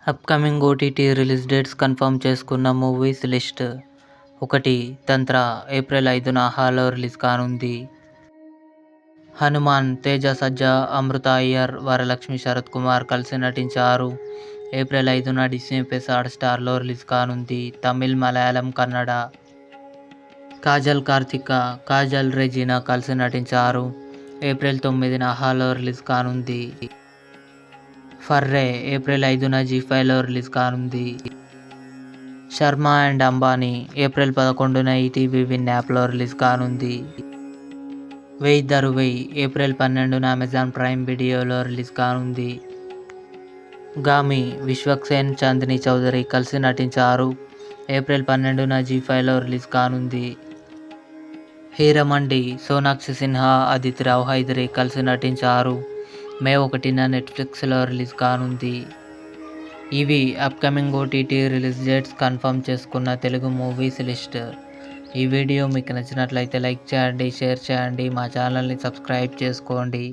Upcoming OTT release dates confirm చేసుకున్న movies list. 1. తంత్ర April 5న hollow release కానుంది. హనుమాన్ తేజ సజ్జా, అమృత అయ్యర్, వరలక్ష్మి శరత్ కుమార్ కలిసి నటించారు. ఏప్రిల్ 5న డిస్నీ ప్లస్ హాట్‌స్టార్లో రిలీజ్ కానుంది. తమిళ్, మలయాళం, కన్నడ. కాజల్ కార్తిక, కాజల్ రెజీనా కలిసి నటించారు. ఏప్రిల్ 9న హాలో రిలీజ్ కానుంది. ఫర్రే ఏప్రిల్ 5న జీ5లో రిలీజ్ కానుంది. శర్మ అండ్ అంబానీ ఏప్రిల్ 11న ఈటీవీ విన్ యాప్లో రిలీజ్ కానుంది. వై ఇద్దరు వై ఏప్రిల్ 12న అమెజాన్ ప్రైమ్ వీడియోలో రిలీజ్ కానుంది. గామి విశ్వక్సేన్, చాందిని చౌదరి కలిసి నటించారు. ఏప్రిల్ 12న జీ5లో రిలీజ్ కానుంది. హీరమండి సోనాక్షి సిన్హా, అదితి రావ్ హైదరి కలిసి నటించారు. మే 1న నెట్ఫ్లిక్స్లో రిలీజ్ కానుంది. ఇవి upcoming OTT release dates confirm చేసుకున్న తెలుగు మూవీస్ లిస్ట్. ఈ వీడియో మీకు నచ్చినట్లయితే లైక్ చేయండి, షేర్ చేయండి, మా ఛానల్ని సబ్స్క్రైబ్ చేసుకోండి.